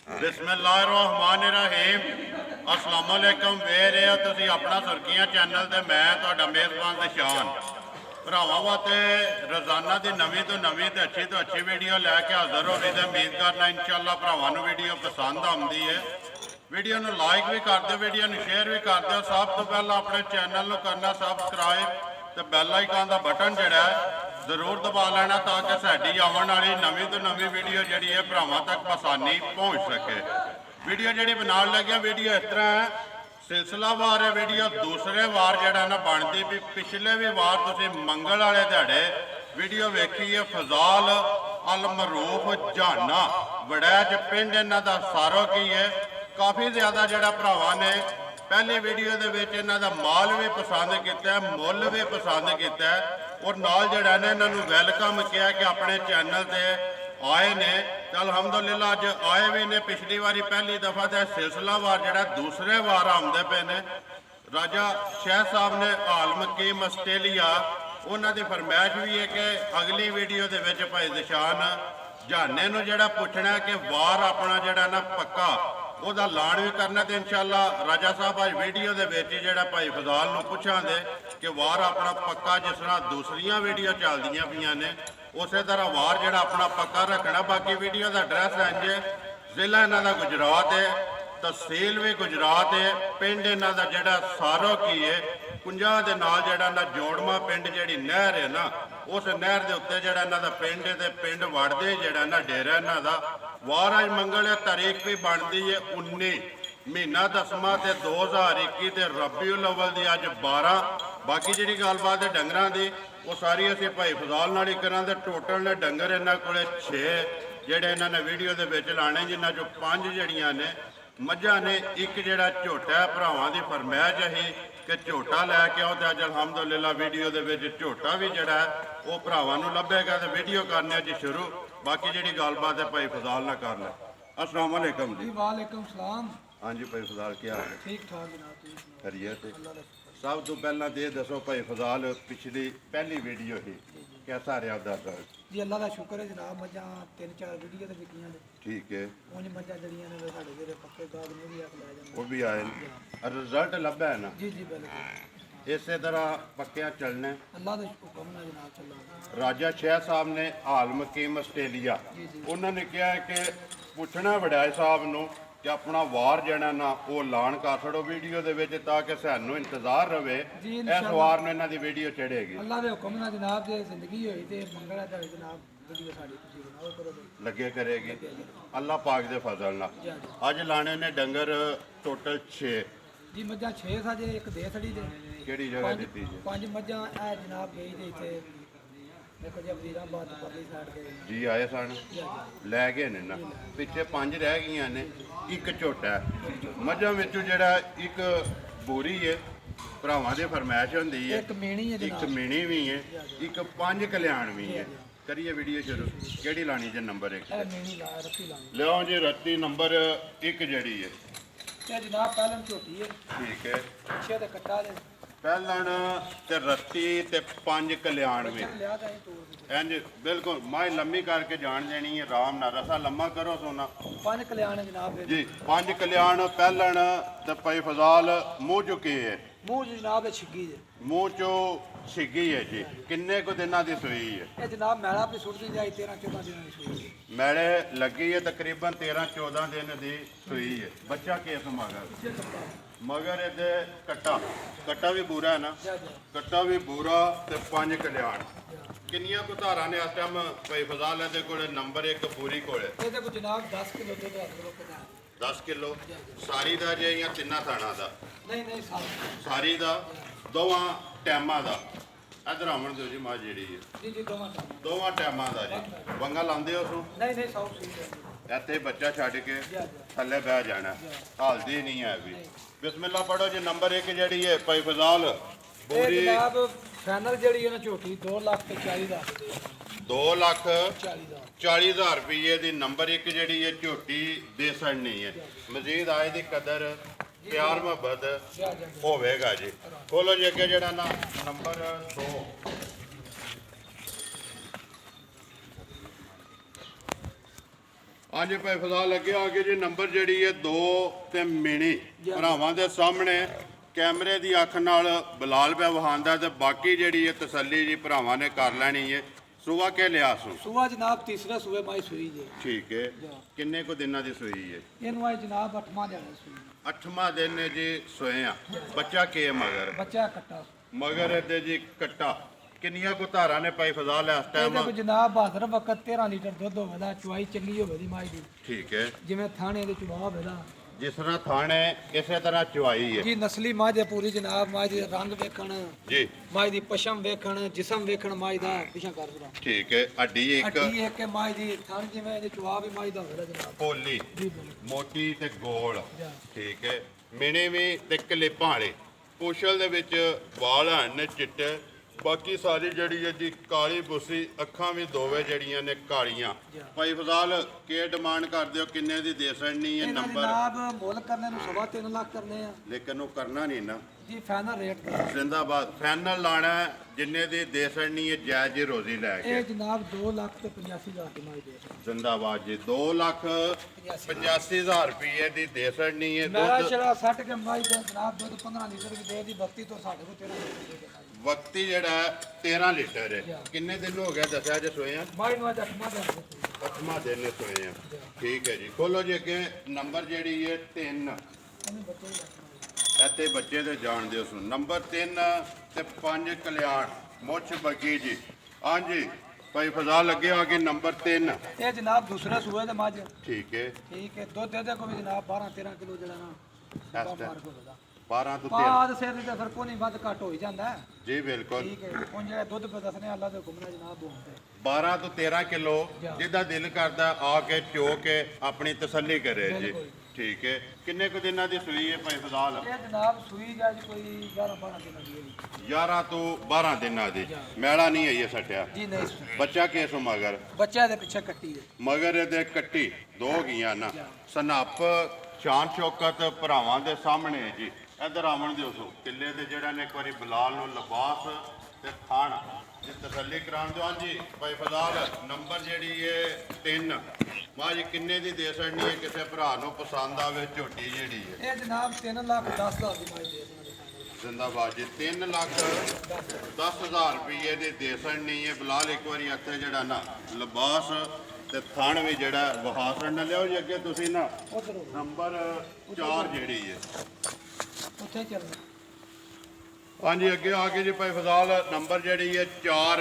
बिस्मिल्लाहिर्रहमानिर्रहीम अस्सलाम वालेकुम। वे रहे हो तुसी अपना सुर्खियां चैनल ते मैं तुहाडा मेज़बान दिशान भरावां वास्ते रोज़ाना की नवीं तो नवीं तो अच्छी वीडियो लैके हाज़र हो रही। उम्मीद करना इंशाअल्लाह भरावां नूं वीडियो पसंद आउंदी है। वीडियो नूं लाइक भी कर दो, वीडियो नूं शेयर भी कर दो। सब तो पहला अपने चैनल नूं करना सबसक्राइब तो बैल आइकन का बटन जिहड़ा है जरूर दबा लेना ताकि साडी आने वाली नवीं तो नवीं वीडियो जी है भरावां तक आसानी पहुँच सके। वीडियो जी बना लगे वीडियो इस तरह है सिलसिलावार है। वीडियो दूसरे वार जरा ना बनती भी पिछले भी वार तुम मंगल वाले दिहाड़े वीडियो वेखी है। फजाल अल मरूफ जाना वड़ैच पिंड इन्हों का सारो की है। काफ़ी ज़्यादा जरा भरावां ने पहली वीडियो के इन्हों का माल भी पसंद किया, मुल भी पसंद किया और नाल जड़ा ने इन्हों वैलकम किया कि अपने चैनल से आए ने। तो अलहमदुलिल्लाह अज आए भी ने। पिछली बारी पहली दफ़ा तो सिलसिलावार जड़ा दूसरे वार आते पे ने। राजा शाह साहब ने आलम कीम आस्ट्रेलिया उन्होंने फरमाइश भी है कि अगली वीडियो के भाई दिशान जाने नूं जड़ा पूछना कि वार अपना जड़ा ना पक्का वह लाण भी करना। तो इंशाअल्लाह राजा साहब अज वीडियो के जड़ा भाई फजाल नूं पुछांगे कि वार अपना पक्का जिस तरह दूसरिया वीडियो चलदियां पईयां ने उस तरह वार जड़ा अपना पक्का रखना। बाकी वीडियो का एड्रैस इंज है, जिला इन्हों का गुजरात है, तहसील भी गुजरात है, पिंड इन्हों का जड़ा सारो की है। 50 के नाल जड़ा ना जोड़मा पिंड जी नहर है ना उस नहर के उत्ते जड़ा इन्हों का पिंड है। तो पिंड वड़दे जड़ा ना डेरा इन्हों का वार अज मंगल है। तारीख भी बनती है 19 महीना 10वां ते 2021 ते रबीउल अव्वल दी अज 12। बाकी जी गलबात है डंगरां दी वो सारी असीं भाई फजाल नाल ही करां। ते टोटल ने डंगर इन्हों को 6 जेडे इन्होंने वीडियो के विच लाने, जिन्हां चों 5 जड़ियां ने मझां ने। एक जिहड़ा झोटा है भरावां दी फरमाइश ही कि झोटा लैके आओ। तो अज अलहमदुलिल्लाह वीडियो के विच झोटा भी जिहड़ा है वो भरावां नूं लभेगा। तो वीडियो करने अज शुरू। बाकी जी गलबात है भाई फजाल ना कर लें। अस्सलाम वालेकुम जी। वालेकुम सलाम। हाँ जी भाई फजाल क्या हाल है? ठीक ठाक जनाब। खैरियत है। सब तो पहला ये दसो भाई फजाल पिछली पहली वीडियो ही कैसा रहा दर्द? जी अल्लाह का शुक्र है जनाब। मझां 3-4 वीडियो तो बिकियां ने। ठीक है। उंज मझां जड़ियां ने साडे जेहड़े पक्के गाहक ने भी आख लै जांदे। वो भी आए रिजल्ट लभा है ना? जी जी बिल्कुल इस तरह पक्किया चलने अल्लाह के हुक्म नाल जनाब चला। राजा शाह साहब ने आलम कीम आस्ट्रेलिया उन्होंने कहा है कि पूछना वड़ाए साहब नूं कि अपना वार जड़ा ना वो लाण कर छड़ो वीडियो दे विच ताकि सानू इंतजार रहे इस वार ने इन्हां दी वीडियो चढ़ेगी। अल्लाह के हुक्म नाल जनाब जे जिंदगी होई ते मंगल है ते जनाब वीडियो साडी तुसीं बनाओ करो लगे करेगी अल्लाह पाक दे फजल नाल। अज लाने ने डंगर टोटल 6 जी मझां 6 साजे एक देसड़ी दे। केड़ी जगह दी जी? 5 मझां ए जनाब गई ते इत्थे देखो जी अबीराबाद परली साइड ते जी आए सन लै गए ने ना। पिछे 5 रह गई ने, एक झोटा है। मझां विचों जेड़ा एक बोरी है भरावां दी फरमाइश हुंदी है, एक मीणी है एक मीणी भी है, एक 5 कल्याण भी है। करिए वीडियो शुरू। केड़ी लानी जे नंबर 1? ए मीणी ला रत्ती लानी। लियो जी रत्ती नंबर 1 जड़ी है। ते जनाब पहलन झोटी है। ठीक है। पिछे ते कट्टा दे पहलन ते रत्ती ते 5 कल्याण भी लिया ता तोड़ इंज बिल्कुल माई लम्मी करके जान देनी है आराम नाल। रसा लम्मा करो सोना। 5 कल्याण है जनाब दे जी 5 कल्याण पहलन ते भाई फजाल मुँह चुके है। मुंह जनाब छिग्गी दे मुँह चो छिगी है जी। किन्ने को दिनों की सुई है? ये जनाब मैला भी सुट दी जाए 13-14 दिन की सुई मैले लगी है तकरीबन 13-14 दिन की सुई है। बच्चा केस मगर मगर ये कट्टा कट्टा भी बुरा है ना? कट्टा भी बुरा ते 5 कल्याण। किनिया को धारा ने इस टाइम भाई फजाल है को नंबर 1 पूरी कोले ये को जनाब 10 किलो दूध रख लो पता 10 किलो सारी का जे या तिना थाना का? नहीं नहीं सारी का दोवां टाइमां का। इधर आवन दो जी मां जी है जी जी दोवां टाइमां का जी। वंगा लाते हो सो? नहीं नहीं 100 सी इतने बच्चा छड़ के थले बह जाना हालदी नहीं है भी। बिस्मिल्लाह पढ़ो जी। नंबर 1 जी है भाई फजाल बोरी जनाब फाइनल जी है ना झोटी 2,40,000 2,40,000 रुपये की नंबर 1 जी है झोटी दे सकनी है। मजीद आए की कदर प्यार मुहब्बत होगा जी। खोलो जी अगे जरा ना नंबर 2 आ ਹਾਂਜੀ ਭਾਈ ਫਜ਼ਾ ਲੱਗੇ ਆ ਕੇ ਜੀ ਨੰਬਰ ਜਿਹੜੀ ਹੈ 2 ਤੇ ਮਿਣੀ ਭਰਾਵਾਂ ਦੇ ਸਾਹਮਣੇ ਕੈਮਰੇ ਦੀ ਅੱਖ ਨਾਲ ਬਲਾਲ ਪਿਆ ਵਹਾਂਦਾ ਤੇ ਬਾਕੀ ਜਿਹੜੀ ਹੈ ਤਸੱਲੀ ਜੀ ਭਰਾਵਾਂ ਨੇ ਕਰ ਲੈਣੀ ਹੈ। ਸੁਬਾ ਕੇ ਲਿਆ ਸੂ ਸੁਆ ਜਨਾਬ ਤੀਸਰਾ ਸੂਏ ਮਾਈ ਸੂਈ ਜੀ। ਠੀਕ ਹੈ। ਕਿੰਨੇ ਕੁ ਦਿਨਾਂ ਦੀ ਸੂਈ ਹੈ? ਇਹਨੂੰ ਆਏ ਜਨਾਬ 8ਵਾਂ ਦਿਨ ਸੂਈ। 8ਵਾਂ ਦਿਨ ਨੇ ਜੀ ਸੋਏ ਆ। ਬੱਚਾ ਕੇ ਮਗਰ ਬੱਚਾ ਕੱਟਾ ਮਗਰ ਇਹਦੇ ਜੀ ਕੱਟਾ ਕਿੰਨੀਆਂ ਕੁ ਧਾਰਾਂ ਨੇ ਭਾਈ ਫਜ਼ਾ ਲਿਆ ਇਸ ਇਹਦੇ ਟਾਈਮ? ਕੋ ਜਨਾਬ ਬਹਾਦਰ ਵਕਤ 13 ਲੀਟਰ ਦੁੱਧ ਹੋਵੇਗਾ। ਚੁਆਈ ਚੰਗੀ ਹੋਵੇ ਦੀ ਮਾਈ ਦੀ, ਠੀਕ ਹੈ। ਜਿਵੇਂ ਥਾਣੇ ਦੇ ਚੁਆ ਹੋਵੇਗਾ ਜਿਸ ਤਰ੍ਹਾਂ ਥਾਣੇ ਇਸੇ ਤਰ੍ਹਾਂ ਚੁਆਈ ਹੈ ਜੀ। ਨਸਲੀ ਮਾਝ ਹੈ ਪੂਰੀ ਜਨਾਬ। ਮਾਝ ਦੇ ਰੰਗ ਵੇਖਣ, ਜੀ ਮਾਝ ਦੀ ਪਸ਼ਮ ਵੇਖਣ, ਜਿਸਮ ਵੇਖਣ ਮਾਝ ਦਾ ਪਿਛਾ ਕਰ ਦਰਾ। ਠੀਕ ਹੈ। ਅੱਡੀ ਇੱਕ ਅੱਡੀ ਇੱਕ ਮਾਝ ਦੀ ਥਣ ਜਿਵੇਂ ਇਹਦੇ ਚੁਆ ਵੀ ਮਾਝ ਦਾ ਹੋਵੇਗਾ ਜਨਾਬ। ਪੋਲੀ ਜੀ ਬਿਲਕੁਲ। ਮੋਟੀ ਤੇ ਗੋਲ ਜਾ। ਠੀਕ ਹੈ। ਮਿਣੇ ਵੀ ਤੇ ਕਲੇਪਾਂ ਵਾਲੇ ਪੁਛਲ ਦੇ ਵਿੱਚ ਵਾਲ ਹਨ ਚਿੱਟੇ। ਬਾਕੀ ਸਾਰੀ ਜਿਹੜੀ ਹੈ ਜੀ ਕਾਲੀ ਬੁੱਸੀ, ਅੱਖਾਂ ਵੀ ਦੋਵੇਂ ਜਿਹੜੀਆਂ ਨੇ ਕਾਲੀਆਂ। ਭਾਈ ਫਜ਼ਾਲ ਕੀ ਡਿਮਾਂਡ ਕਰਦੇ ਹੋ? ਕਿੰਨੇ ਦੀ ਦੇ ਸੜਨੀ ਹੈ? ਇਹਨਾਂ ਨੰਬਰ ਜਨਾਬ ਮੁੱਲ ਕਰਨੇ ਨੂੰ 3.5 ਲੱਖ ਕਰਨੇ ਆ ਲੇਕਿਨ ਉਹ ਕਰਨਾ ਨਹੀਂ ਨਾ ਜੀ। ਫਾਈਨਲ ਰੇਟ ਦਾ ਜ਼ਿੰਦਾਬਾਦ ਫਾਈਨਲ ਲਾਣਾ ਹੈ, ਜਿੰਨੇ ਦੀ ਦੇ ਸੜਨੀ ਹੈ ਜਾਇਜ਼ ਜੀ ਰੋਜ਼ੀ ਲੈ ਕੇ। ਇਹ ਜਨਾਬ 2 ਲੱਖ ਤੇ 85,000 ਦੀ ਮਾਈ ਦੇ। ਜ਼ਿੰਦਾਬਾਦ ਜੀ 2,85,000 ਰੁਪਏ ਦੀ ਦੇ ਸੜਨੀ ਹੈ। ਮੇਰਾ ਦੁੱਧ ਛੜਾ 60 ਕੇ ਮਾਈ ਦੇ ਜਨਾਬ ਦੁੱਧ 15 ਲੀਟਰ ਵੀ ਦੇ ਦੀ। 32 ਤੋਂ ਸਾਡੇ ਕੋਲ 13 ਲੀਟਰ ਦੇ ਦੇ। ਵਕਤੀ ਜਿਹੜਾ 13 ਲੀਟਰ ਹੈ। ਕਿੰਨੇ ਦਿਨ ਹੋ ਗਿਆ ਦੱਸਿਆ ਜੇ ਸੋਏ ਆ? ਮਾਈ ਨੂੰ ਅੱਜ 8ਵਾਂ ਦਿਨ 8ਵਾਂ ਦਿਨ ਨੇ ਸੋਏ ਆ। ਠੀਕ ਹੈ ਜੀ। ਖੋਲੋ ਜੀ ਅੱਗੇ ਨੰਬਰ ਜਿਹੜੀ ਹੈ 3 ਉਹਨੂੰ ਬੱਚੇ ਹੀ ਰੱਖਣਾ। ਇੱਥੇ ਬੱਚੇ ਤੇ ਜਾਣ ਦਿਓ ਸੁਣ। ਨੰਬਰ 3 ਤੇ 5 ਕਲਿਆਣ ਮੁੱਛ ਬੱਗੀ ਜੀ। ਹਾਂਜੀ ਭਾਈ ਫਜ਼ਾ ਲੱਗੇ ਆ ਕੇ ਨੰਬਰ 3। ਇਹ ਜਨਾਬ ਦੂਸਰਾ ਸੂਏ ਤੇ ਮੱਝ। ਠੀਕ ਹੈ। ਠੀਕ ਹੈ। ਦੁੱਧ ਇਹਦੇ ਕੋਲ ਵੀ ਜਨਾਬ 12-13 ਕਿਲੋ ਜਿਹੜਾ ਨਾ ਇਸ ਬਾਹਰ ਟਾਈਮ ਕੋਲ ਦਾ 12 ਤੋਂ 13। ਬਾਦ ਸਿਰ ਤੇ ਫਿਰ ਕੋਈ ਨਹੀਂ ਵੱਧ ਘੱਟ ਹੋ ਹੀ ਜਾਂਦਾ ਹੈ। ਜੀ ਬਿਲਕੁਲ। ਠੀਕ ਹੈ। ਉਹ ਜਿਹੜਾ ਦੁੱਧ ਪੇ ਦੱਸਨੇ ਅੱਲਾ ਦੇ ਹੁਕਮ ਨਾਲ ਜਨਾਬ ਦੋਂਦੇ 12 ਤੋਂ 13 ਕਿਲੋ ਜਿੱਦਾਂ ਦਿਲ ਕਰਦਾ ਆ ਕੇ ਚੋ ਕੇ ਆਪਣੀ ਤਸੱਲੀ ਕਰੇ ਜੀ। ਬਿਲਕੁਲ। ਠੀਕ ਹੈ। ਕਿੰਨੇ ਕੁ ਦਿਨਾਂ ਦੀ ਸੂਈ ਹੈ ਭਾਈ ਫਜ਼ਾਲ? ਇਹ ਜਨਾਬ ਸੂਈ ਜਾ ਜੀ ਕੋਈ 11-12 ਦਿਨਾਂ ਦੀ ਹੈ 11 ਤੋਂ 12 ਦਿਨਾਂ ਦੀ। ਮੈਲਾ ਨਹੀਂ ਹੈ ਇਹ ਸਟਿਆ। ਜੀ। ਨਹੀਂ ਬੱਚਾ ਕੇਸ ਮਗਰ ਬੱਚਾ ਦੇ ਪਿੱਛੇ ਕੱਟੀ ਹੈ। ਮਗਰ ਇਹਦੇ ਕੱਟੀ ਦੋ ਗਈਆਂ ਨਾ। ਸਨੱਪ ਸ਼ਾਨ ਸ਼ੌਕਤ ਭਰਾਵਾਂ ਦੇ ਸਾਹਮਣੇ ਜੀ। ਇੱਧਰ ਆਵਣ ਦਿਓ ਸੋ ਕਿੱਲੇ ਦੇ ਜਿਹੜਾ ਨੇ ਇੱਕ ਵਾਰੀ ਬਲਾਲ ਨੂੰ ਲਿਬਾਸ ਤੇ ਥਾਣ ਦੀ ਤਸੱਲੀ ਕਰਾਉਣ ਦਿਓ। ਹਾਂਜੀ ਭਾਈ ਫਜ਼ਾਲ ਨੰਬਰ ਜਿਹੜੀ ਹੈ 3 ਮਾਂ ਜੀ ਕਿੰਨੇ ਦੀ ਦੇ ਸੜਨੀ ਹੈ? ਕਿਸੇ ਭਰਾ ਨੂੰ ਪਸੰਦ ਆਵੇ ਝੋਟੀ ਜਿਹੜੀ ਹੈ? ਇਹ ਜਨਾਬ 3,10,000 ਦੀ ਮਾਈ ਦੇ ਦੇਣਾ। ਜ਼ਿੰਦਾਬਾਦ ਜੀ। 3,10,000 ਰੁਪਏ ਦੀ ਦੇ ਸੜਨੀ ਹੈ। ਬਲਾਲ ਇੱਕ ਵਾਰੀ ਇੱਥੇ ਜਿਹੜਾ ਨਾ ਲਿਬਾਸ ਤੇ ਥਣ ਵੀ ਜਿਹੜਾ ਵਹਾ ਸੜਨ ਲਿਓ ਜੀ। ਅੱਗੇ ਤੁਸੀਂ ਨਾ ਉਧਰ ਹੋ ਨੰਬਰ 4 ਜਿਹੜੀ ਹੈ ਉੱਥੇ ਚੱਲਣਾ। ਹਾਂਜੀ ਅੱਗੇ ਆ ਕੇ ਜੀ ਭਾਈ ਫਜ਼ਾਲ ਨੰਬਰ ਜਿਹੜੀ ਹੈ 4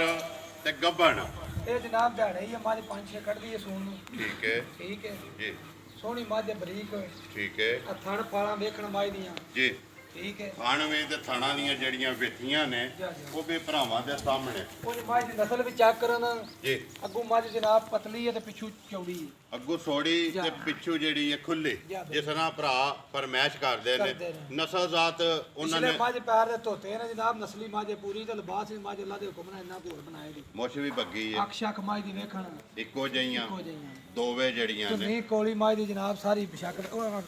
ਤੇ ਗੱਬਣ। ਇਹ ਜਨਾਬ ਦਿਹਾੜੇ ਹੀ ਮੱਝ 5-6 ਕੱਢਦੀ ਹੈ ਸੂਣ ਨੂੰ। ਠੀਕ ਹੈ ਠੀਕ ਹੈ। ਜੀ। ਸੋਹਣੀ ਮੱਝ ਹੈ, ਬਰੀਕ। ਠੀਕ ਹੈ ਆ ਥਣ ਫਾਲਾਂ ਵੇਖਣ ਮੱਝ ਦੀਆਂ। ਜੀ। ਠੀਕ ਹੈ। ਥਣ ਵੀ ਤੇ ਥਣਾਂ ਦੀਆਂ ਜਿਹੜੀਆਂ ਵੇਖੀਆਂ ਨੇ ਉਹ ਵੀ ਭਰਾਵਾਂ ਦੇ ਸਾਹਮਣੇ ਉਹ ਮੱਝ ਦੀ ਨਸਲ ਵੀ ਚੈੱਕ ਕਰਨ। ਜੀ। ਅੱਗੋਂ ਮੱਝ ਜਨਾਬ ਪਤਲੀ ਹੈ ਤੇ ਪਿੱਛੂ ਚੌੜੀ ਹੈ। ਅੱਗੋਂ ਸੋੜੀ ਤੇ ਪਿੱਛੂ ਜਿਹੜੀ ਹੈ ਖੁੱਲੀ। ਜਿਸ ਤਰ੍ਹਾਂ ਭਰਾ ਫਰਮੈਸ਼ ਕਰਦੇ ਨੇ ਨਸਲ ਜ਼ਾਤ ਉਹਨਾਂ ਪਿਛਲੇ ਨੇ। ਮੱਝ ਪੈਰ ਦੇ ਧੋਤੇ ਨੇ ਜਨਾਬ। ਨਸਲੀ ਮੱਝ ਹੈ ਪੂਰੀ ਤੇ ਲਿਬਾਸ ਵੀ ਮੱਝ ਅੱਲਾ ਦੇ ਹੁਕਮ ਨਾਲ ਇੰਨਾ ਘੋੜ ਬਣਾਏ ਦੀ। ਮੁੱਛ ਵੀ ਬੱਗੀ ਹੈ। ਅੱਖ ਸ਼ੱਕ ਮੱਝ ਦੀ ਵੇਖਣ ਇੱਕੋ ਜਿਹੀਆਂ ਹੋ ਜਾਈਆਂ। ਦੋਵੇਂ ਜਿਹੜੀਆਂ ਨੇ। ਨਹੀਂ ਕੋਲੀ ਮੱਝ ਦੀ ਜਨਾਬ ਸਾਰੀ ਬਿਸ਼ਕ ਉਹ ਲਿਆ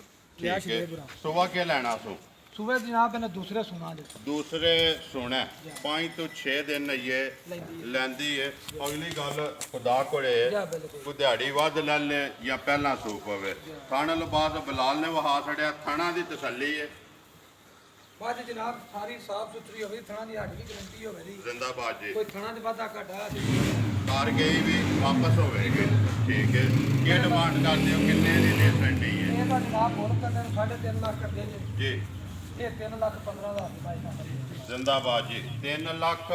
ਠੀਕ ਛੇ ਹੈ। ਬੁਰਾ ਸੁਬਾ ਕੇ ਲੈਣਾ ਸੋ ਸੂਬੇ ਜਨਾਬ ਇਹਨੇ ਦੂਸਰੇ ਸੁਣਾ ਦੇ ਦੂਸਰੇ ਸੋਣਾ 5 ਤੋਂ 6 ਦਿਨ ਇਹ ਲੈਂਦੀ ਹੈ। ਲੈਂਦੀ ਹੈ। ਅਗਲੀ ਗੱਲ ਖੁਦਾ ਕੋਲੇ ਜਾ ਬਿਲਕੁਲ। ਕੋਈ ਦਿਹਾੜੀ ਵੱਧ ਲੈ ਲੈ ਜਾਂ ਪਹਿਲਾਂ ਸੂਪ ਹੋਵੇ। ਥਣ ਲਿਬਾਸ ਬਲਾਲ ਨੇ ਵਹਾ ਛੜਿਆ। ਥਣਾ ਦੀ ਤਸੱਲੀ ਹੈ। ਮੱਝ ਜਨਾਬ ਸਾਰੀ ਸਾਫ ਸੁਥਰੀ ਹੋਵੇ। ਥਣਾ ਦੀ ਹੱਡ ਦੀ ਗਰੰਟੀ ਹੋਵੇ ਦੀ। ਜ਼ਿੰਦਾਬਾਦ ਜੀ। ਕੋਈ ਥਣਾ ਦੇ ਵਾਧਾ ਘਾਟਾ ਕਾਰ ਗਈ ਵੀ ਵਾਪਸ ਹੋਵੇਗੀ। ਠੀਕ ਹੈ। ਕੀ ਡਿਮਾਂਡ ਕਰਦੇ ਹੋ? ਕਿੰਨੇ ਦੀ ਦੇ ਸਕਦੀ ਹੈ? ਇਹ ਤਾਂ ਜਨਾਬ ਮੁੱਲ ਕਰਨੇ ਨੂੰ 3.5 ਲੱਖ ਕਰਦੇ ਜੇ। ਜੀ। ਇਹ 3,15,000 ਦੀ ਮਾਈ ਦਾ। ਜ਼ਿੰਦਾਬਾਦ ਜੀ। 3 ਲੱਖ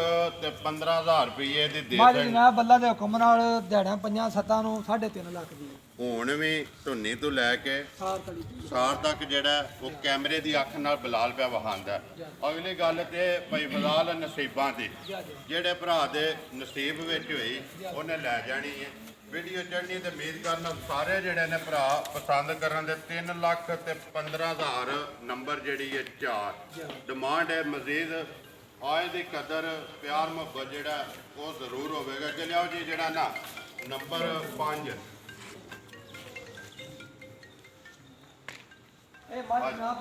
ਤੇ 15,000 ਰੁਪਏ ਦੀ ਦੇ ਮੱਝ ਸਕਦੀ। ਜਨਾਬ ਅੱਲਾ ਦੇ ਹੁਕਮ ਨਾਲ ਦਿਹਾੜਿਆਂ 5-7 ਨੂੰ 3.5 ਲੱਖ ਦੀ। ਹੁਣ ਵੀ ਧੁੰਨੀ ਤੋਂ ਲੈ ਕੇ ਸਾਰ ਤਲੀ ਦੀ। ਸਾਰ ਤੱਕ ਜਿਹੜਾ ਉਹ ਕੈਮਰੇ ਦੀ ਅੱਖ ਨਾਲ ਬਲਾਲ ਪਿਆ ਵਹਾਂਦਾ। ਅਗਲੀ ਗੱਲ ਤੇ ਭਾਈ ਫਜ਼ਾਲ ਨਸੀਬਾਂ ਦੀ। ਜਿਹੜੇ ਭਰਾ ਦੇ ਨਸੀਬ ਵਿੱਚ ਹੋਈ ਉਹਨੇ ਲੈ ਜਾਣੀ ਹੈ। ਵੀਡੀਓ ਚੜ੍ਹਨੀ ਤੇ ਉਮੀਦ ਕਰਨਾ ਸਾਰੇ ਜਿਹੜੇ ਨੇ ਭਰਾ ਪਸੰਦ ਕਰਨ ਦੇ। 3 ਲੱਖ ਤੇ 15,000 ਨੰਬਰ ਜਿਹੜੀ ਹੈ 4 ਡਿਮਾਂਡ ਹੈ। ਮਜ਼ੀਦ ਆਏ ਦੀ ਕਦਰ ਪਿਆਰ ਮੁਹੱਬਤ ਜਿਹੜਾ ਉਹ ਜ਼ਰੂਰ ਹੋਵੇਗਾ। ਕਿ ਲਿਆਓ ਜੀ ਜਿਹੜਾ ਨਾ ਨੰਬਰ 5 ਇਹ ਮੱਝ ਜਨਾਬ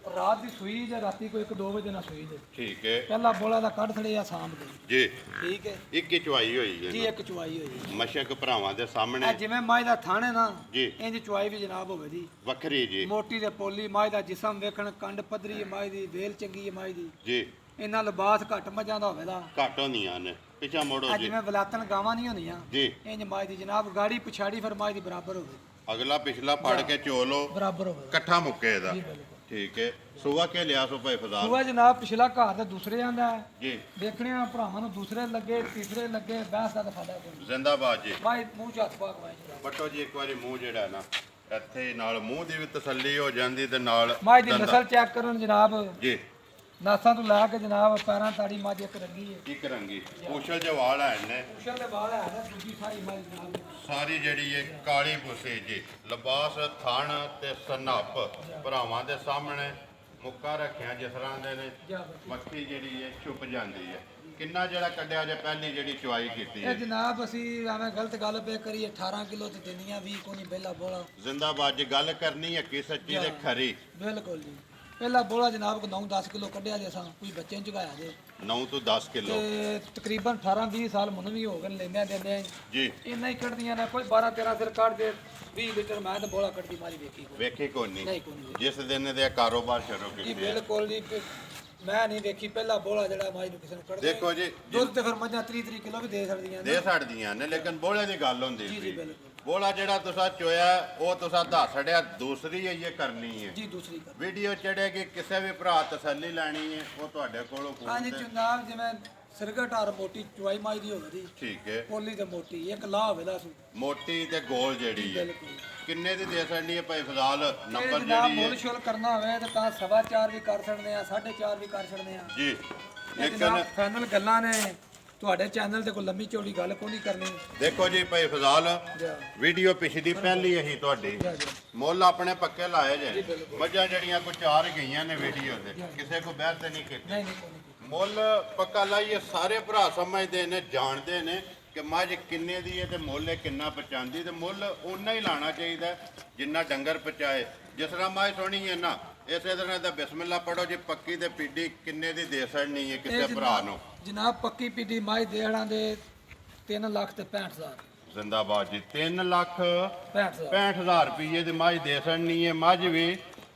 ਰਾਤ ਦੀ ਸੂਈ ਜਾਂ ਰਾਤੀ ਕੋਈ 1-2 ਵਜੇ ਨਾਲ ਸੂਈ ਦੇ ਠੀਕ ਹੈ ਪਹਿਲਾ ਬੋਲਾ ਦਾ ਕੱਢ ਥੜੇ ਆ ਸਾਂਭ ਦੇ ਜੀ। ਠੀਕ ਹੈ ਇੱਕ ਹੀ ਚੁਆਈ ਹੋਈ ਹੈ ਜੀ, ਇੱਕ ਚੁਆਈ ਹੋਈ ਮਸ਼ਕ ਭਰਾਵਾਂ ਦੇ ਸਾਹਮਣੇ ਆ ਜਿਵੇਂ ਮਾਈ ਦਾ ਥਾਣ ਹੈ ਨਾ ਜੀ। ਇੰਜ ਚੁਆਈ ਵੀ ਜਨਾਬ ਹੋਵੇ ਜੀ ਵੱਖਰੀ ਜੀ ਮੋਟੀ ਤੇ ਪੋਲੀ ਮਾਈ ਦਾ ਜਿਸਮ ਵੇਖਣ ਕੰਡ ਪੱਧਰੀ ਹੈ ਮਾਈ ਦੀ ਵੇਲ ਚੰਗੀ ਹੈ ਮਾਈ ਦੀ ਜੀ। ਇਹਨਾਂ ਲਿਬਾਸ ਘੱਟ ਮੱਝਾਂ ਦਾ ਹੋਵੇਗਾ ਘੱਟ ਹੁੰਦੀਆਂ ਨੇ ਪਿੱਛਾ ਮੋੜੋ ਅੱਜ ਜੀ ਜਿਵੇਂ ਵਲਾਤਨ ਗਾਵਾਂ ਨਹੀਂ ਹੁੰਦੀਆਂ ਜੀ। ਇੰਜ ਮਾਈ ਦੀ ਜਨਾਬ ਗਾੜੀ ਪਿਛਾੜੀ ਫਿਰ ਮਾਈ ਦੀ ਬਰਾਬਰ ਹੋਵੇ ਅਗਲਾ ਪਿਛਲਾ ਫੜ ਕੇ ਚੋਲੋ ਬਰਾਬਰ ਹੋਵੇ ਇਕੱਠਾ ਮੁੱਕੇ ਦਾ ਜੀ ਬਿਲਕੁਲ ਠੀਕ ਹੈ। ਸੁਆ ਕੇ ਲਿਆ ਸੋ ਭਾਈ ਫਜ਼ਾਲ ਸੂਆ ਜਨਾਬ ਪਿਛਲਾ ਘਰ ਤੇ ਦੂਸਰੇ ਆਂਦਾ ਹੈ ਜੀ। ਦੇਖਣੇ ਆ ਭਰਾਵਾਂ ਨੂੰ ਦੂਸਰੇ ਲੱਗੇ ਤੀਸਰੇ ਲੱਗੇ ਬਹਿਸ ਦਾ ਤਾਂ ਫਾਇਦਾ ਕੋਈ ਨਹੀਂ ਜ਼ਿੰਦਾਬਾਦ ਜੀ। ਮਾਈ ਮੂੰਹ ਚ ਹੱਥ ਪਾ ਕੇ ਮਾਈ ਜਨਾਬ ਬਟੋ ਜੀ ਇੱਕ ਵਾਰੀ ਮੂੰਹ ਜਿਹੜਾ ਨਾ ਇੱਥੇ ਨਾਲ ਮੂੰਹ ਦੀ ਵੀ ਤਸੱਲੀ ਹੋ ਜਾਂਦੀ ਤੇ ਨਾਲ ਮਾਈ ਦੀ ਦੰਦਾਂ। ਨਸਲ ਚੈੱਕ ਕਰਨ ਜਨਾਬ ਜੀ। ਨਾਸਾਂ ਤੋਂ ਲਾ ਕੇ ਜਨਾਬ ਪੈਰਾਂ ਤਾੜੀ ਮੱਝ ਇੱਕ ਰੰਗੀ ਹੈ ਇੱਕ ਰੰਗੀ ਪੂਛਲ ਜਵਾਲ ਹੈ ਨੇ ਉਸ਼ਲ ਦੇ ਬਾਲ ਹੈ ਨਾ ਦੂਜੀ ਸਾਰੀ ਮਾਈ ਜਨਾਬ ਸਾਰੀ ਜਿਹੜੀ ਇਹ ਕਾਲੀ ਪੁਸੇ ਜੀ ਲਿਬਾਸ ਥਣ ਤੇ ਸਨੱਪ ਭਰਾਵਾਂ ਦੇ ਸਾਹਮਣੇ ਮੁੱਕਾ ਰੱਖਿਆ ਜਿਸ ਤਰ੍ਹਾਂ ਦੇ ਨੇ ਜਾ ਬੱਚੀ। ਮੱਖੀ ਜਿਹੜੀ ਹੈ ਛੁਪ ਜਾਂਦੀ ਹੈ। ਕਿੰਨਾ ਜਿਹੜਾ ਕੱਢਿਆ ਜੇ ਪਹਿਲੀ ਜਿਹੜੀ ਚੁਆਈ ਕੀਤੀ ਇਹ ਹੈ ਜਨਾਬ ਅਸੀਂ ਐਵੇਂ ਗਲਤ ਗੱਲ ਪੇ ਕਰੀਏ 18 ਕਿਲੋ ਤੇ ਦਿੰਦੀਆਂ 20 ਕੋਨੀ ਪਹਿਲਾ ਬੋਲਾ ਜ਼ਿੰਦਾਬਾਦ ਜੀ। ਗੱਲ ਕਰਨੀ ਹੈ ਕਿ ਸੱਚੀ ਤੇ ਖਰੀ ਬਿਲਕੁਲ ਜੀ ਪਹਿਲਾ ਬੋਲਾ ਜਨਾਬ ਕੋ 9-10 ਕਿਲੋ ਕੱਢਿਆ ਜੇ ਸਾਂ ਕੋਈ ਬੱਚੇ ਨੂੰ ਚੁਗਾਇਆ ਜੇ 9 ਤੋਂ 10 ਕਿਲੋ ਤੇ ਤਕਰੀਬਨ 18-20 ਸਾਲ ਮੈਨੂੰ ਵੀ ਹੋ ਗਏ ਲੈਂਦਿਆਂ ਦਿੰਦੇ ਜੀ। ਇੰਨਾ ਹੀ ਕੱਢਦੀਆਂ ਨੇ ਕੋਈ 12-13 ਸਿਰ ਕੱਢ ਦੇ 20 ਲੀਟਰ ਮੈਂ ਤਾਂ ਬੋਲਾ ਕੱਢਦੀ ਮਾਰੀ ਵੇਖੀ ਕੋਈ। ਵੇਖੀ ਕੋਈ ਨਹੀਂ ਨਹੀਂ ਕੋਈ ਨਹੀਂ ਜਿਸ ਦਿਨ ਦੇ ਕਾਰੋਬਾਰ ਸ਼ੁਰੂ ਜੀ ਕੀਤੇ ਬਿਲਕੁਲ ਜੀ ਮੈਂ ਨਹੀਂ ਵੇਖੀ ਪਹਿਲਾ ਬੋਲਾ ਜਿਹੜਾ ਮਾਈ ਨੂੰ ਕਿਸੇ ਨੂੰ ਕੱਢਦੇ ਦੇਖੋ ਜੀ ਦੁੱਧ ਤੇ ਫਿਰ ਮੱਝਾਂ 30 ਕਿਲੋ ਵੀ ਦੇ ਸਕਦੀਆਂ ਨੇ ਦੇ ਛੱਡਦੀਆਂ ਨੇ ਲੇਕਿਨ ਬੋਲੇ ਦੀ ਗੱਲ ਹੁੰਦੀ ਜੀ ਜੀ ਸੀ ਬਿਲਕੁਲ ਬੋਲਾ ਜਿਹੜਾ ਤੁਸੀਂ ਚੋਇਆ ਉਹ ਤੁਸੀਂ ਦੱਸ ਛੜਿਆ ਦੂਸਰੀ ਹੈ ਇਹ ਕਰਨੀ ਹੈ ਜੀ ਦੂਸਰੀ ਗੱਲ ਵੀਡੀਓ ਚੜੇਗੀ ਕਿਸੇ ਵੀ ਭਰਾ ਤਸੱਲੀ ਲੈਣੀ ਹੈ ਉਹ ਤੁਹਾਡੇ ਕੋਲੋਂ ਹਾਂਜੀ ਫੋਨ ਤੇ ਜਨਾਬ ਜਿਵੇਂ ਸਿਰਗਟ ਆਰ ਮੋਟੀ ਚੁਆਈ ਮਾਈ ਦੀ ਹੋਵੇ ਦੀ ਠੀਕ ਹੈ। ਪੋਲੀ ਤੇ ਮੋਟੀ ਇੱਕ ਲਾਹ ਹੋਵੇ ਦਾ ਸੂ ਮੋਟੀ ਤੇ ਗੋਲ ਜਿਹੜੀ ਹੈ ਬਿਲਕੁਲ ਕਿੰਨੇ ਦੀ ਦੇ ਸਕਦੀ ਹੈ ਭਾਈ ਫਜ਼ਾਲ ਇਹ ਨੰਬਰ ਜਨਾਬ ਜਿਹੜੀ ਮੁੱਲ ਹੈ ਸ਼ੁੱਲ ਕਰਨਾ ਹੋਵੇ ਤਾਂ 4.5 ਵੀ ਕਰ ਸਕਦੇ ਆ 4.5 ਵੀ ਕਰ ਸਕਦੇ ਆ ਜੀ। ਇਹ ਲੇਕਿਨ ਜਨਾਬ ਫਾਈਨਲ ਗੱਲਾਂ ਨੇ ਤੁਹਾਡੇ ਚੈਨਲ ਤੇ ਕੋਈ ਲੰਮੀ ਚੌੜੀ ਗੱਲ ਕੋਈ ਨਹੀਂ ਕਰਨੀ ਦੇਖੋ ਜੀ ਭਾਈ ਫਜ਼ਾਲ ਜਾ ਵੀਡੀਓ ਪਿਛਲੀ ਪਹਿਲੀ ਇਹੀ ਤੁਹਾਡੀ ਜਾ ਜਾ ਮੁੱਲ ਆਪਣੇ ਪੱਕੇ ਲਾਏ ਜੇ ਮੱਝਾਂ ਜਿਹੜੀਆਂ ਕੋ ਚਾਰ ਗਈਆਂ ਨੇ ਵੀਡੀਓ ਤੇ ਕਿਸੇ ਕੋ ਬਹਿਸ ਤੇ ਨਹੀਂ ਕੀਤੀ ਨਹੀਂ ਨਹੀਂ ਕੋਈ ਨਹੀਂ ਮੁੱਲ ਪੱਕਾ ਲਾਈਏ ਸਾਰੇ ਭਰਾ ਸਮਝਦੇ ਨੇ ਜਾਣਦੇ ਨੇ ਕਿ ਮੱਝ ਕਿੰਨੇ ਦੀ ਹੈ ਤੇ ਮੁੱਲ ਇਹ ਕਿੰਨਾ ਪਚਾਉਂਦੀ ਤੇ ਮੁੱਲ ਓਨਾ ਹੀ ਲਾਣਾ ਚਾਹੀਦਾ ਹੈ, ਜਿੰਨਾ ਡੰਗਰ ਪਚਾਏ। ਜਿਸ ਤਰ੍ਹਾਂ ਮੱਝ ਸੋਹਣੀ ਹੈ ਨਾ ਇਸੇ ਤਰ੍ਹਾਂ ਦਾ ਬਿਸਮਿਲ੍ਲਾ ਪੜੋ ਜੀ ਪੱਕੀ ਤੇ ਪੀਡੀ ਕਿੰਨੇ ਦੀ ਦੇ ਸਕਣੀ ਹੈ ਕਿਸੇ ਭਰਾ ਨੂੰ। ਜਨਾਬ ਪੱਕੀ ਪੀਡੀ ਮਾਈ ਦੇੜਾਂ ਦੇ 3 ਲੱਖ ਤੇ 65000 ਜ਼ਿੰਦਾਬਾਦ ਜੀ। 3 ਲੱਖ 65000 65,000 ਰੁਪਏ ਦੀ ਮੱਝ ਦੇ ਸਕਣੀ ਹੈ। ਮੱਝ ਵੀ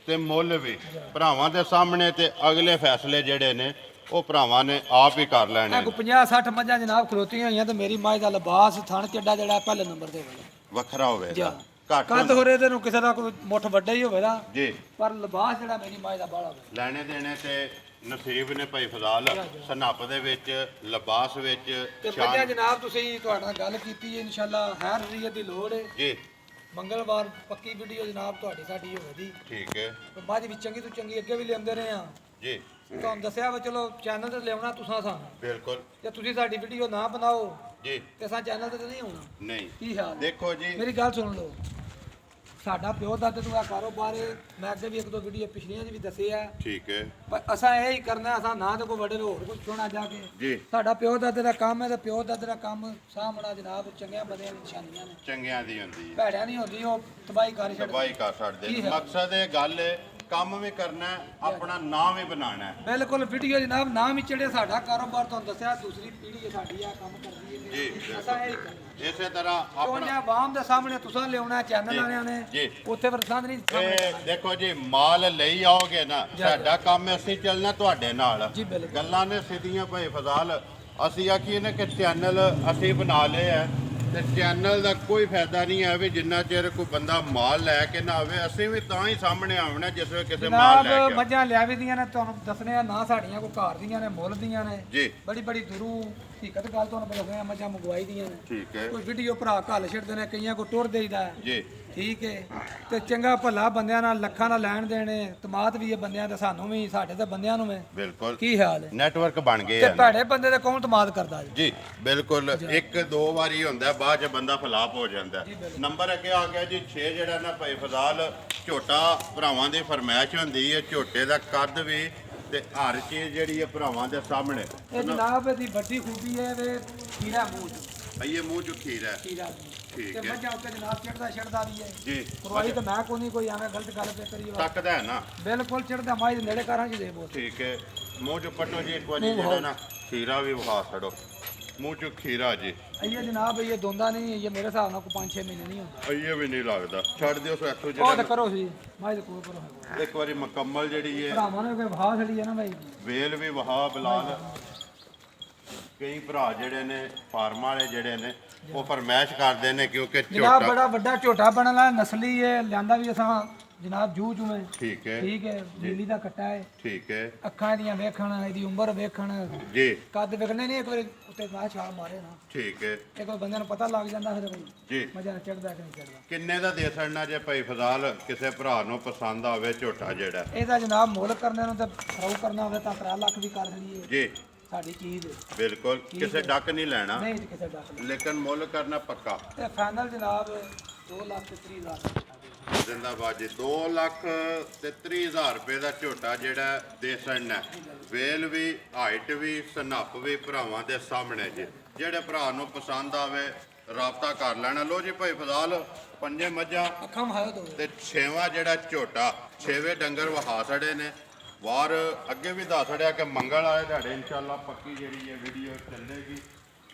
ਤੇ ਮੁੱਲ ਵੀ ਭਰਾਵਾਂ ਦੇ ਸਾਹਮਣੇ ਤੇ ਅਗਲੇ ਫੈਸਲੇ ਜਿਹੜੇ ਨੇ ਉਹ ਭਰਾਵਾਂ ਨੇ ਆਪ ਹੀ ਕਰ ਲੈਣੇ ਇਹ ਕੋ 50-60 ਮੱਝਾਂ ਜਨਾਬ ਖਲੋਤੀਆਂ ਹੋਈਆਂ ਤੇ ਮੇਰੀ ਮਾਈ ਦਾ ਲਿਬਾਸ ਥਣ ਚੱਡਾ ਜਿਹੜਾ ਪਹਿਲੇ ਨੰਬਰ ਤੇ ਹੋਵੇ ਵੱਖਰਾ ਹੋਵੇ ਜਾ ਘੱਟ ਕੱਦ ਹੋਰੇ ਤੇ ਨੂੰ ਕਿਸੇ ਦਾ ਕੋਈ ਮੁੱਠ ਵੱਡਾ ਹੀ ਹੋਵੇ ਨਾ ਜੀ। ਪਰ ਲਿਬਾਸ ਜਿਹੜਾ ਮੇਰੀ ਮਾਈ ਦਾ ਬਾਹਲਾ ਹੋਵੇ ਲੈਣੇ ਦੇਣੇ ਤੇ ਨਸੀਬ ਨੇ ਭਾਈ ਫਜ਼ਾਲ ਸਨੱਪ ਦੇ ਵਿੱਚ ਲਿਬਾਸ ਵਿੱਚ ਤੇ ਸ਼ਾਨ ਮੱਝਾਂ ਜਨਾਬ ਤੁਸੀਂ ਤੁਹਾਡੇ ਨਾਲ ਗੱਲ ਕੀਤੀ ਹੈ ਇਨਸ਼ਾਅੱਲਾ ਹਰ ਰੀਅਤ ਦੀ ਲੋੜ ਹੈ ਜੀ। ਮੰਗਲਵਾਰ ਪੱਕੀ ਵੀਡੀਓ ਜਨਾਬ ਤੁਹਾਡੀ ਸਾਡੀ ਹੋਵੇਗੀ ਠੀਕ ਹੈ ਤੇ ਮੱਝ ਵੀ ਚੰਗੀ ਤੋਂ ਚੰਗੀ ਅੱਗੇ ਵੀ ਲਿਆਉਂਦੇ ਰਹੇ ਆ ਜੀ। ਤੁਹਾਨੂੰ ਦੱਸਿਆ ਵਾ ਚਲੋ ਚੈਨਲ ਤੇ ਲਿਆਉਣਾ ਤੁਸੀਂ ਸਾਨੂੰ ਬਿਲਕੁਲ ਜੇ ਤੁਸੀਂ ਸਾਡੀ ਵੀਡੀਓ ਨਾ ਬਣਾਓ ਜੀ। ਤੇ ਸਾਡਾ ਚੈਨਲ ਤੇ ਨਹੀਂ ਆਉਣਾ ਨਹੀਂ ਕੀ ਹਾਲ ਹੈ? ਦੇਖੋ ਜੀ ਮੇਰੀ ਗੱਲ ਸੁਣ ਲਓ ਸਾਡਾ ਪਿਓ ਦਾਦੇ ਤੋਂ ਆ ਕਾਰੋਬਾਰ ਹੈ, ਮੈਂ ਅੱਗੇ ਵੀ 1-2 ਵੀਡੀਓ ਪਿਛਲੀਆਂ 'ਚ ਵੀ ਦੱਸੇ ਆ ਠੀਕ ਹੈ ਪਰ ਅਸਾਂ ਇਹ ਹੀ ਕਰਨਾ ਅਸਾਂ ਨਾ ਤੇ ਕੋਈ ਵੱਡੇ ਹੋਰ ਕੁਝ ਚੋਣਾ ਜਾ ਕੇ ਜੀ। ਸਾਡਾ ਪਿਓ ਦਾਦੇ ਦਾ ਕੰਮ ਹੈ ਤੇ ਪਿਓ ਦਾਦੇ ਦਾ ਕੰਮ ਸਾਹਮਣਾ ਜਨਾਬ ਚੰਗਿਆਂ ਬੰਦਿਆਂ ਦੀ ਨਿਸ਼ਾਨੀਆਂ ਨੇ ਚੰਗਿਆਂ ਦੀ ਹੁੰਦੀ ਹੈ ਭੈੜਿਆਂ ਨਹੀਂ ਹੁੰਦੀ ਉਹ ਤਬਾਹੀ ਕਰ ਛੱਡਦੇ ਤਬਾਹੀ ਕਰ ਛੱਡਦੇ ਕੀ ਨੇ। ਹੈ? ਮਕਸਦ ਇਹ ਗੱਲ ਹੈ ਕੰਮ ਵੀ ਕਰਨਾ ਹੈ, ਆਪਣਾ ਨਾਮ ਵੀ ਬਣਾਉਣਾ ਹੈ। ਬਿਲਕੁਲ ਵੀਡੀਓ ਜਨਾਬ ਨਾਮ ਹੀ ਚੜੇ ਸਾਡਾ ਕਾਰੋਬਾਰ ਤੁਹਾਨੂੰ ਦੱਸਿਆ ਦੂਸਰੀ ਪੀੜ੍ਹੀ ਹੈ ਸਾਡੀ ਆ ਕੰਮ ਕਰਦੀ ਹੈ ਜੀ, ਬਿਲਕੁਲ। ਅਸਾਂ ਇਹ ਹੀ ਕਰਨਾ ਇਸੇ ਤਰ੍ਹਾਂ ਆਪਣਾ ਕੋਨਿਆ ਆਵਾਮ ਦੇ ਸਾਹਮਣੇ ਤੁਸੀਂ ਲਿਆਉਣਾ ਚੈਨਲ ਵਾਲਿਆਂ ਨੇ ਜੀ। ਉੱਥੇ ਵਰਸੰਦ ਨਹੀਂ ਇਹ ਦੇਖੋ ਜੀ ਮਾਲ ਲਈ ਆਓਗੇ ਨਾ ਸਾਡਾ ਕੰਮ ਅਸੀਂ ਚੱਲਣਾ ਤੁਹਾਡੇ ਨਾਲ। ਜੀ, ਬਿਲਕੁਲ। ਗੱਲਾਂ ਨੇ ਸਿੱਧੀਆਂ ਭਾਈ ਫਜ਼ਾਲ ਅਸੀਂ ਆਖੀਏ ਨਾ ਕਿ ਚੈਨਲ ਅਸੀਂ ਬਣਾ ਲਏ ਆ ਤੇ ਚੈਨਲ ਦਾ ਕੋਈ ਫਾਇਦਾ ਨਹੀਂ ਹੈ ਵੀ ਜਿੰਨਾ ਚਿਰ ਕੋਈ ਬੰਦਾ ਮਾਲ ਲੈ ਕੇ ਨਾ ਆਵੇ ਅਸੀਂ ਵੀ ਤਾਂ ਹੀ ਸਾਹਮਣੇ ਆਉਣਾ ਜਿਸ ਵੇਲੇ ਕਿਸੇ ਮਾਲ ਲੈ ਜਨਾਬ ਕੇ ਮੱਝਾਂ ਲਿਆਵੀ ਦੀਆਂ ਨੇ ਤੁਹਾਨੂੰ ਦੱਸਣੇ ਆ ਨਾ ਸਾਡੀਆਂ ਕੋਈ ਘਰ ਦੀਆਂ ਨੇ ਮੁੱਲ ਦੀਆਂ ਨੇ ਜੀ। ਬੜੀ ਬੜੀ ਦੂਰੋਂ ਹਕੀਕਤ ਗੱਲ ਤੁਹਾਨੂੰ ਦੱਸਣੇ ਆ ਮੱਝਾਂ ਮੰਗਵਾਈ ਦੀਆਂ ਨੇ ਠੀਕ ਹੈ ਕੋਈ ਵੀਡੀਓ ਭਰਾ ਘੱਲ ਛੱਡਦੇ ਨੇ ਕਈਆਂ ਕੋ ਟੁਰ ਦੇਈਦਾ ਹੈ। ਜੀ। ਠੀਕ ਹੈ ਤੇ ਚੰਗਾ ਭਲਾ ਬੰਦਿਆਂ ਨਾਲ ਲੱਖਾਂ ਨਾਲ ਲੈਣ ਦੇਣੇ ਤਮਾਤ ਵੀ ਇਹ ਬੰਦਿਆਂ ਦੇ ਸਾਨੂੰ ਵੀ ਸਾਡੇ ਤੇ ਬੰਦਿਆਂ ਨੂੰ ਵੀ ਬਿਲਕੁਲ ਕੀ ਹਾਲ ਹੈ ਨੈਟਵਰਕ ਬਣ ਗਏ ਤੇ ਆ ਨਾ। ਭੈੜੇ ਬੰਦੇ ਦੇ ਕੌਣ ਤਮਾਤ ਕਰਦਾ ਜੀ ਜੀ ਬਿਲਕੁਲ 1-2 ਵਾਰੀ ਹੁੰਦਾ ਬਾਅਦ ਚ ਬੰਦਾ ਫਲਾਪ ਹੋ ਜਾਂਦਾ। ਜੀ, ਬਿਲਕੁਲ। ਨੰਬਰ ਅੱਗੇ ਆ ਗਿਆ ਜੀ 6 ਜਿਹੜਾ ਨਾ ਭਾਈ ਫਜ਼ਾਲ ਝੋਟਾ ਭਰਾਵਾਂ ਦੀ ਫਰਮਾਇਸ਼ ਹੁੰਦੀ ਹੈ ਝੋਟੇ ਦਾ ਕੱਦ ਵੀ ਤੇ ਹਰ ਚੀਜ਼ ਜਿਹੜੀ ਹੈ ਭਰਾਵਾਂ ਦੇ ਸਾਹਮਣੇ। ਇਹ ਜਨਾਬ ਦੀ ਵੱਡੀ ਖੂਬੀ ਹੈ ਵੇ ਖੀਰਾ ਮੂੰਹ ਚ ਇਹ ਮੂੰਹ ਚ ਖੀਰ ਹੈ ਖੀਰਾ ਮੂੰਹ। ਠੀਕ ਤੇ ਹੈ ਮੱਝਾਂ ਉੱਤੇ ਜਨਾਬ ਚੜਦਾ ਛੜਦਾ ਵੀ ਹੈ ਜੀ ਕਰਵਾਈ ਤਾਂ ਮੈਂ ਕੋਈ ਐਵੇਂ ਗਲਤ ਗੱਲ ਪੇ ਕਰੀ ਵਾ ਤੱਕਦਾ ਹੈ ਨਾ ਬਿਲਕੁਲ ਚੜਦਾ ਮਾਈ ਦੇ ਨੇੜੇ ਕਾਰਾਂ ਚ ਦੇ ਬੋਲ ਠੀਕ ਹੈ ਮੂੰਹ ਚ ਪੱਟੋ ਜੀ ਇੱਕ ਵਾਰੀ ਜਿਹੜਾ ਨਾ ਖੀਰਾ ਵੀ ਵਿਖਾ ਛੜੋ ਮੂੰਹ ਚ ਖੀਰਾ ਜੀ ਇਹ ਜਨਾਬ ਇਹ ਦੋਂਦਾ ਨਹੀਂ ਇਹ ਮੇਰੇ ਹਿਸਾਬ ਨਾਲ ਕੋਈ 5-6 ਮਹੀਨੇ ਨਹੀਂ ਹੁੰਦਾ ਇਹ ਵੀ ਨਹੀਂ ਲੱਗਦਾ ਛੱਡ ਦਿਓ ਸੋ ਇੱਥੋਂ ਉਹ ਤਾਂ ਜਿਹੜਾ ਕਰੋ ਸੀ ਮਾਈ ਦੇ ਕੋਲ ਕਰੋ ਇੱਕ ਵਾਰੀ ਮੁਕੰਮਲ ਜਿਹੜੀ ਹੈ ਭਰਾਵਾਂ ਨੇ ਕੋਈ ਵਹਾ ਛੜੀ ਹੈ ਨਾ ਬਾਈ ਵੇਲ ਵੀ ਵਹਾ ਬਲਾਲ ਕਈ ਭਰਾ ਜਿਹੜੇ ਨੇ ਫਾਰਮ ਵਾਲੇ ਜਿਹੜੇ ਨੇ ਉਹ ਫਰਮੈਸ਼ ਕਰਦੇ ਨੇ ਕਿਉਂਕਿ ਜਨਾਬ ਝੋਟਾ ਬੜਾ ਵੱਡਾ ਝੋਟਾ ਬਣਨ ਵਾਲਾ ਨਸਲੀ ਹੈ ਲਿਆਂਦਾ ਵੀ ਅਸਾਂ ਜਨਾਬ ਜੂ ਜੂਵੇਂ ਠੀਕ ਹੈ ਠੀਕ ਹੈ ਨੀਲੀ ਦਾ ਕੱਟਾ ਹੈ ਠੀਕ ਹੈ ਅੱਖਾਂ ਦੀਆਂ ਵੇਖਣ ਇਹਦੀ ਉਮਰ ਵੇਖਣ ਜੀ ਕੱਦ ਵੇਖਣੇ ਨਹੀਂ ਇੱਕ ਵਾਰੀ ਉੱਤੇ ਬਾਹ ਛਾਲ ਮਾਰੇ ਨਾ ਠੀਕ ਹੈ ਇੱਕ ਵਾਰ ਬੰਦੇ ਨੂੰ ਪਤਾ ਲੱਗ ਜਾਂਦਾ ਫਿਰ ਬਈ ਜੀ ਮਜ਼ਾ ਚੜਦਾ ਕਿ ਨਹੀਂ ਚੜਦਾ ਕਿੰਨੇ ਦਾ ਦੇ ਸਕਣਾ ਜੇ ਭਾਈ ਫਜ਼ਾਲ ਕਿਸੇ ਭਰਾ ਨੂੰ ਪਸੰਦ ਆਵੇ ਝੋਟਾ ਜਿਹੜਾ ਇਹਦਾ ਜਨਾਬ ਮੁੱਲ ਕਰਨੇ ਨੂੰ ਤੇ ਫਰਾਉ ਕਰਨਾ ਹੋਵੇ ਤਾਂ 3 ਲੱਖ ਵੀ ਕਰ ਦਈਏ ਜੀ ਸਾਡੀ ਚੀਜ਼ ਹੈ। ਬਿਲਕੁਲ ਕਿਸੇ ਡੱਕ ਨਹੀਂ ਲੈਣਾ ਨਹੀਂ ਤੇ ਕਿਸੇ ਦਾ ਨਹੀਂ। ਲੇਕਿਨ ਮੁੱਲ ਕਰਨਾ ਪੱਕਾ ਤੇ ਫਾਈਨਲ ਜਨਾਬ 2,30,000 ਜ਼ਿੰਦਾਬਾਦ ਜੀ 2 ਲੱਖ ਤੇ 30,000 ਰੁਪਏ ਦਾ ਝੋਟਾ ਜਿਹੜਾ ਦੇ ਸਕਣਾ ਵੇਲ ਵੀ ਹਾਈਟ ਵੀ ਸਨੱਪ ਵੀ ਭਰਾਵਾਂ ਦੇ ਸਾਹਮਣੇ ਜੀ ਜਿਹੜੇ ਭਰਾ ਨੂੰ ਪਸੰਦ ਆਵੇ ਰਾਬਤਾ ਕਰ ਲੈਣਾ ਲੋ ਜੀ ਭਾਈ ਫਜ਼ਾਲ 5 ਮੱਝਾਂ ਅੱਖਾਂ ਮਹਾਇਓ ਦੋ ਤੇ 6ਵਾਂ ਜਿਹੜਾ ਝੋਟਾ 6ਵੇਂ ਡੰਗਰ ਵਹਾ ਛੜੇ ਨੇ ਵਾਰ ਅੱਗੇ ਵੀ ਦੱਸ ਛੜਿਆ ਕਿ ਮੰਗਲ ਆਏ ਤੁਹਾਡੇ ਇਨਸ਼ਾਅੱਲਾ ਪੱਕੀ ਜਿਹੜੀ ਇਹ ਵੀਡੀਓ ਚੱਲੇਗੀ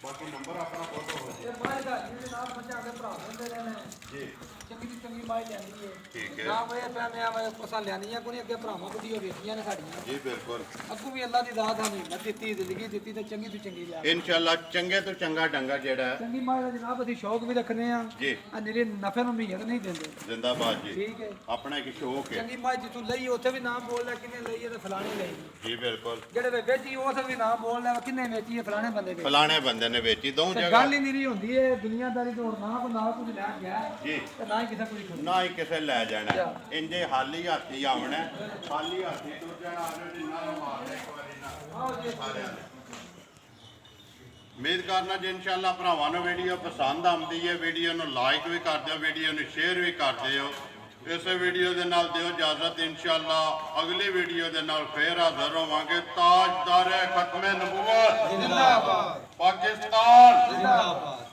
ਬਾਕੀ ਨੰਬਰ ਆਪਣਾ ਫੋਟੋ ਹੋ ਜੀ ਇਹ ਮਾਈ ਦਾ ਜਨਾਬ ਬੱਚਾ ਦੇ ਭਰਾ ਹੁੰਦੇ ਰਹੇ ਨੇ ਜੀ ਚੰਗੀ ਦੀ ਚੰਗੀ ਮਾਈ ਲੈਣੀ ਹੈ ਠੀਕ ਹੈ ਨਾ ਵੇ ਪਿਆ ਮੈਂ ਪਸਾ ਲੈਣੀਆਂ ਕੋਈ ਅੱਗੇ ਭਰਾਵਾਂ ਕੁੜੀਆਂ ਵੇਖੀਆਂ ਨੇ ਸਾਡੀਆਂ ਜੀ ਬਿਲਕੁਲ ਅੱਗੋਂ ਵੀ ਅੱਲਾ ਦੀ ਦਾਤ ਆ ਨਹੀਂ ਦਿੱਤੀ ਜ਼ਿੰਦਗੀ ਦਿੱਤੀ ਤੇ ਚੰਗੀ ਤੋਂ ਚੰਗੀ ਲਿਆ ਇਨਸ਼ਾਅੱਲਾ ਚੰਗੇ ਤੋਂ ਚੰਗਾ ਡੰਗਾ ਜਿਹੜਾ ਹੈ ਚੰਗੀ ਮਾਈ ਦਾ ਜਨਾਬ ਅਸੀਂ ਸ਼ੌਕ ਵੀ ਰੱਖਨੇ ਆ ਜੀ ਆ ਨਿਰੇ ਨਫੇ ਨੂੰ ਮਹੀਤ ਨਹੀਂ ਦਿੰਦੇ ਜ਼ਿੰਦਾਬਾਦ ਜੀ ਠੀਕ ਹੈ ਆਪਣਾ ਇੱਕ ਸ਼ੌਕ ਹੈ ਚੰਗੀ ਮਾਈ ਜਿੱਥੋਂ ਲਈ ਉੱਥੇ ਵੀ ਨਾਮ ਬੋਲ ਲੈ ਕਿੰਨੇ ਲਈ ਹੈ ਤੇ ਫਲਾਣੀ ਲਈ ਜੀ ਬਿਲਕੁਲ ਜਿਹੜੇ ਵੇ ਵੇਚੀ ਉਸ ਵੀ ਨਾਮ ਬੋਲ ਲੈ ਕਿੰਨੇ ਵੇਚੀ ਹੈ ਫਲਾਣੇ ਬੰਦੇ ਵੇਚੀ ਫਲਾਣੇ ਬੰਦੇ ਨੇ ਵੇਚੀ ਦੋ ਤੇ ਜਗ੍ਹਾ ਗੱਲ ਹੀ ਨਹੀਂ ਹੁੰਦੀ ਹੈ ਦੁਨੀਆਦਾਰੀ ਤੋਂ ਨਾ ਕੋ ਨਾਲ ਕੁਝ ਲੈ ਗਿਆ ਜੀ ਤੇ ਨਾ ਹੀ ਕਿਸੇ ਕੁਝ ਖੁਦ ਨਾ ਹੀ ਕਿਸੇ ਲੈ ਜਾਣਾ ਇੰਜੇ ਹਾਲੀ ਹਾਥੀ ਆਉਣਾ ਖਾਲੀ ਹਾਥੀ ਤੁਰ ਜਾਣਾ ਜਿੰਨਾ ਨੂੰ ਮਾਰਨਾ ਇੱਕ ਵਾਰੀ ਨਾ ਸਾਰਿਆਂ ਨੇ ਉਮੀਦ ਕਰਨਾ ਜੀ ਇਨਸ਼ਾਅੱਲਾ ਭਰਾਵਾਂ ਨੂੰ ਵੀਡੀਓ ਪਸੰਦ ਆਉਂਦੀ ਹੈ ਵੀਡੀਓ ਨੂੰ ਲਾਈਕ ਵੀ ਕਰ ਦਿਓ ਵੀਡੀਓ ਨੂੰ ਸ਼ੇਅਰ ਵੀ ਕਰ ਦਿਓ ਇਸੇ ਵੀਡੀਓ ਦੇ ਨਾਲ ਦਿਓ ਇਜਾਜ਼ਤ ਇਨਸ਼ਾਅੱਲਾ ਅਗਲੀ ਵੀਡੀਓ ਦੇ ਨਾਲ ਫੇਰ ਹਾਜ਼ਰ ਹੋਵਾਂਗੇ ਤਾਜਦਾਰ ਖਤਮੇ ਨਬੂਵਤ ਜ਼ਿੰਦਾਬਾਦ ਪਾਕਿਸਤਾਨ ਜ਼ਿੰਦਾਬਾਦ